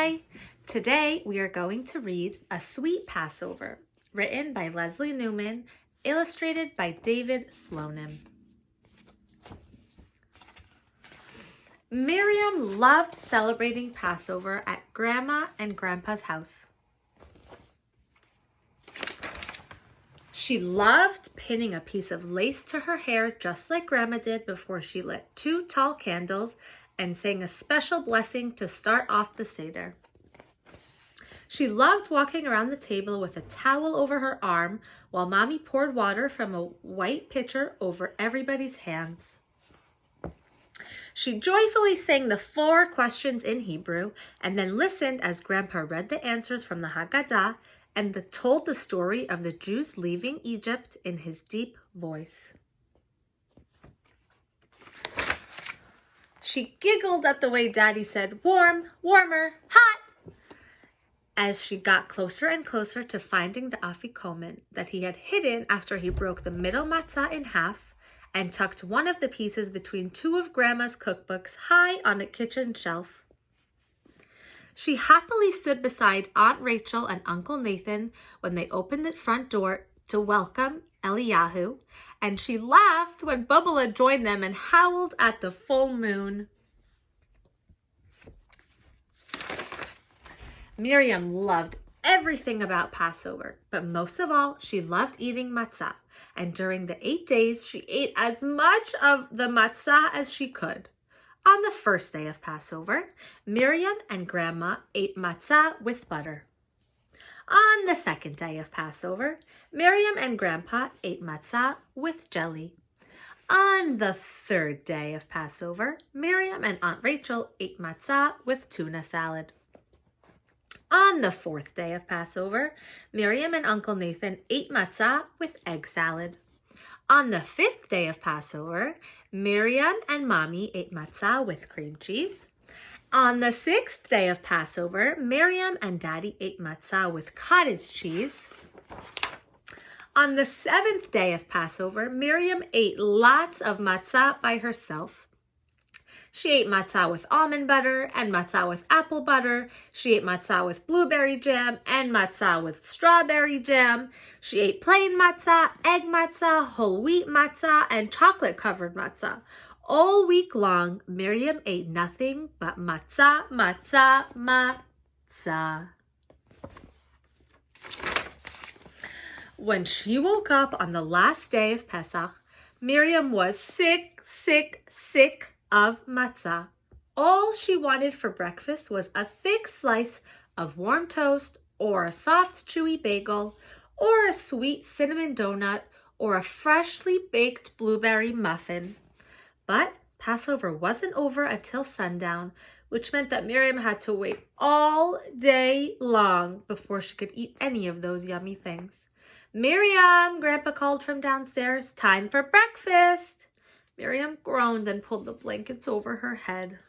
Hi! Today we are going to read A Sweet Passover, written by Leslie Newman, illustrated by David Slonim. Miriam loved celebrating Passover at Grandma and Grandpa's house. She loved pinning a piece of lace to her hair just like Grandma did before she lit 2 tall candles and sang a special blessing to start off the Seder. She loved walking around the table with a towel over her arm while Mommy poured water from a white pitcher over everybody's hands. She joyfully sang the 4 questions in Hebrew and then listened as Grandpa read the answers from the Haggadah and told the story of the Jews leaving Egypt in his deep voice. She giggled at the way Daddy said, "Warm, warmer, hot," as she got closer and closer to finding the afikomen that he had hidden after he broke the middle matzah in half and tucked one of the pieces between 2 of Grandma's cookbooks high on a kitchen shelf. She happily stood beside Aunt Rachel and Uncle Nathan when they opened the front door to welcome Eliyahu, and she laughed when Bubala joined them and howled at the full moon. Miriam loved everything about Passover, but most of all, she loved eating matzah, and during the 8 days, she ate as much of the matzah as she could. On the first day of Passover, Miriam and Grandma ate matzah with butter. On the second day of Passover, Miriam and Grandpa ate matzah with jelly. On the third day of Passover, Miriam and Aunt Rachel ate matzah with tuna salad. On the 4th day of Passover, Miriam and Uncle Nathan ate matzah with egg salad. On the 5th day of Passover, Miriam and Mommy ate matzah with cream cheese. On the 6th day of Passover, Miriam and Daddy ate matzah with cottage cheese. On the 7th day of Passover, Miriam ate lots of matzah by herself. She ate matzah with almond butter and matzah with apple butter. She ate matzah with blueberry jam and matzah with strawberry jam. She ate plain matzah, egg matzah, whole wheat matzah, and chocolate-covered matzah. All week long, Miriam ate nothing but matzah, matzah, matzah. When she woke up on the last day of Pesach, Miriam was sick of matzah. All she wanted for breakfast was a thick slice of warm toast or a soft, chewy bagel or a sweet cinnamon donut or a freshly baked blueberry muffin. But Passover wasn't over until sundown, which meant that Miriam had to wait all day long before she could eat any of those yummy things. "Miriam," Grandpa called from downstairs, "time for breakfast." Miriam groaned and pulled the blankets over her head.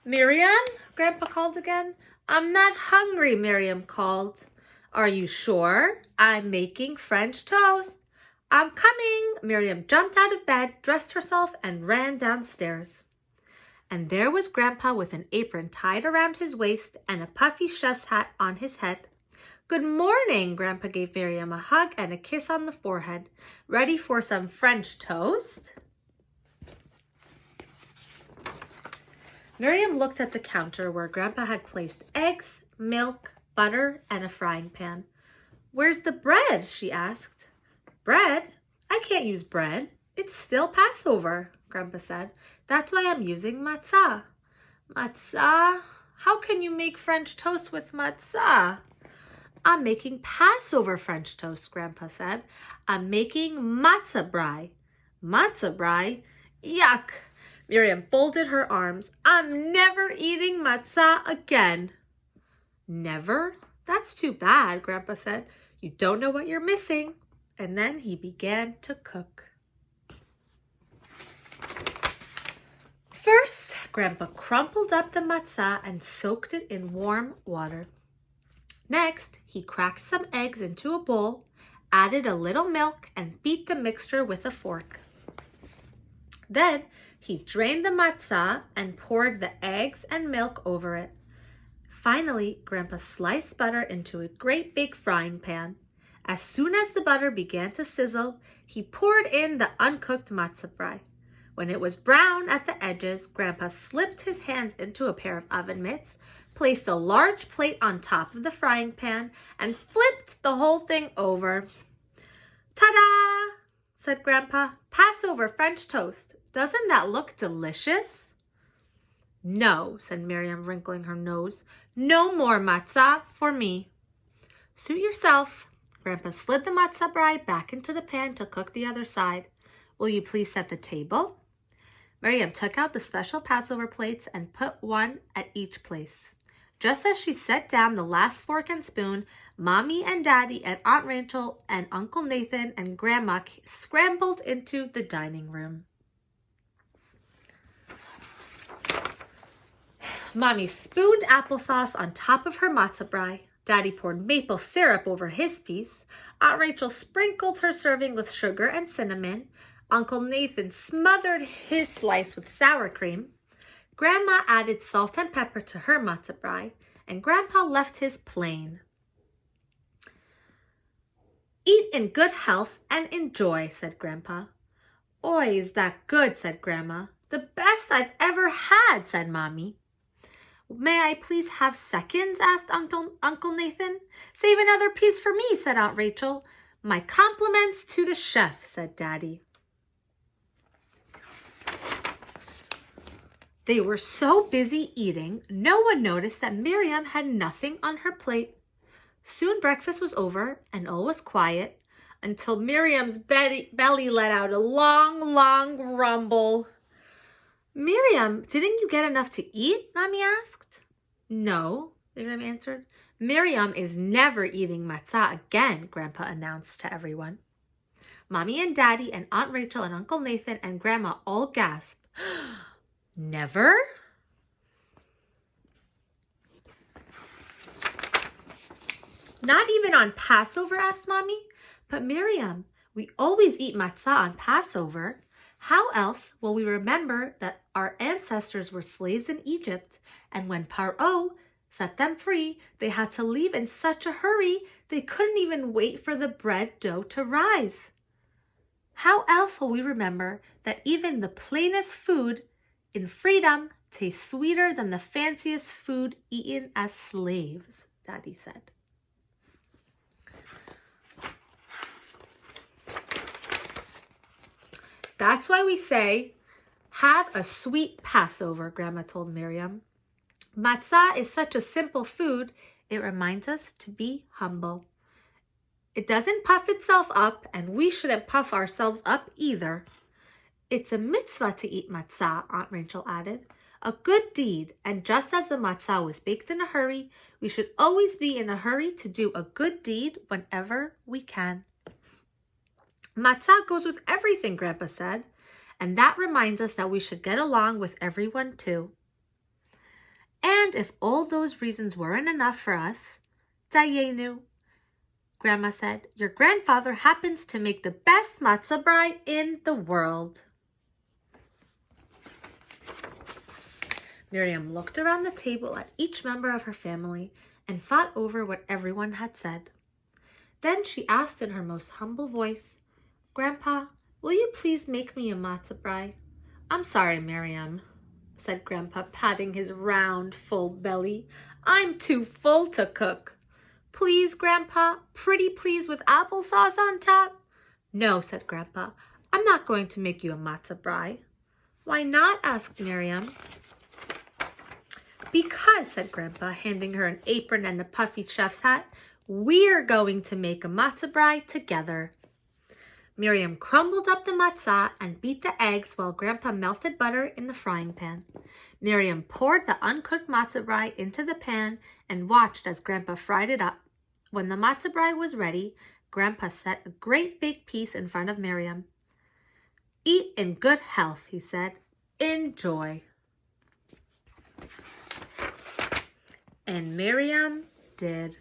"Miriam," Grandpa called again. "I'm not hungry," Miriam called. "Are you sure? I'm making French toast." "I'm coming." Miriam jumped out of bed, dressed herself, and ran downstairs. And there was Grandpa with an apron tied around his waist and a puffy chef's hat on his head. "Good morning." Grandpa gave Miriam a hug and a kiss on the forehead. "Ready for some French toast?" Miriam looked at the counter where Grandpa had placed eggs, milk, butter, and a frying pan. "Where's the bread?" she asked. "Bread? I can't use bread. It's still Passover," Grandpa said. "That's why I'm using matzah." "Matzah? How can you make French toast with matzah?" "I'm making Passover French toast," Grandpa said. "I'm making matzah brie." "Matzah brie? Yuck!" Miriam folded her arms. "I'm never eating matzah again." "Never? That's too bad," Grandpa said. "You don't know what you're missing." And then he began to cook. First, Grandpa crumpled up the matzah and soaked it in warm water. Next, he cracked some eggs into a bowl, added a little milk, and beat the mixture with a fork. Then He drained the matzah and poured the eggs and milk over it. Finally, Grandpa sliced butter into a great big frying pan. As soon as the butter began to sizzle, he poured in the uncooked matzah brei. When it was brown at the edges, Grandpa slipped his hands into a pair of oven mitts, placed a large plate on top of the frying pan, and flipped the whole thing over. "Ta-da!" said Grandpa. "Passover French toast. Doesn't that look delicious?" "No," said Miriam, wrinkling her nose. "No more matzah for me." "Suit yourself." Grandpa slid the matzah brei back into the pan to cook the other side. "Will you please set the table?" Miriam took out the special Passover plates and put one at each place. Just as she set down the last fork and spoon, Mommy and Daddy and Aunt Rachel and Uncle Nathan and Grandma scrambled into the dining room. Mommy spooned applesauce on top of her matzah brei. Daddy poured maple syrup over his piece. Aunt Rachel sprinkled her serving with sugar and cinnamon. Uncle Nathan smothered his slice with sour cream. Grandma added salt and pepper to her matzah brei, and Grandpa left his plain. "Eat in good health and enjoy," said Grandpa. "Oy, is that good," said Grandma. "The best I've ever had," said Mommy. "May I please have seconds?" asked Uncle Nathan. "Save another piece for me," said Aunt Rachel. "My compliments to the chef," said Daddy. They were so busy eating, no one noticed that Miriam had nothing on her plate. Soon breakfast was over and all was quiet until Miriam's belly let out a long, long rumble. "Miriam, didn't you get enough to eat?" Mommy asked. "No," Miriam answered. "Miriam is never eating matzah again," Grandpa announced to everyone. Mommy and Daddy and Aunt Rachel and Uncle Nathan and Grandma all gasped. "Never?" "Not even on Passover?" asked Mommy. "But Miriam, we always eat matzah on Passover. How else will we remember that our ancestors were slaves in Egypt, and when Paro set them free, they had to leave in such a hurry they couldn't even wait for the bread dough to rise? How else will we remember that even the plainest food in freedom tastes sweeter than the fanciest food eaten as slaves?" Daddy said. "That's why we say, have a sweet Passover," Grandma told Miriam. "Matzah is such a simple food, it reminds us to be humble. It doesn't puff itself up, and we shouldn't puff ourselves up either." "It's a mitzvah to eat matzah," Aunt Rachel added. "A good deed, and just as the matzah was baked in a hurry, we should always be in a hurry to do a good deed whenever we can." "Matzah goes with everything," Grandpa said, "and that reminds us that we should get along with everyone too." "And if all those reasons weren't enough for us, Dayenu," Grandma said, "your grandfather happens to make the best matzah brei in the world." Miriam looked around the table at each member of her family and thought over what everyone had said. Then she asked in her most humble voice, "Grandpa, will you please make me a matzah brei?" "I'm sorry, Miriam," said Grandpa, patting his round, full belly. "I'm too full to cook." "Please, Grandpa, pretty please with applesauce on top?" "No," said Grandpa, "I'm not going to make you a matzah brei." "Why not?" asked Miriam. "Because," said Grandpa, handing her an apron and a puffy chef's hat, "we're going to make a matzah brei together." Miriam crumbled up the matzah and beat the eggs while Grandpa melted butter in the frying pan. Miriam poured the uncooked matzah brei into the pan and watched as Grandpa fried it up. When the matzah brei was ready, Grandpa set a great big piece in front of Miriam. "Eat in good health," he said. "Enjoy." And Miriam did.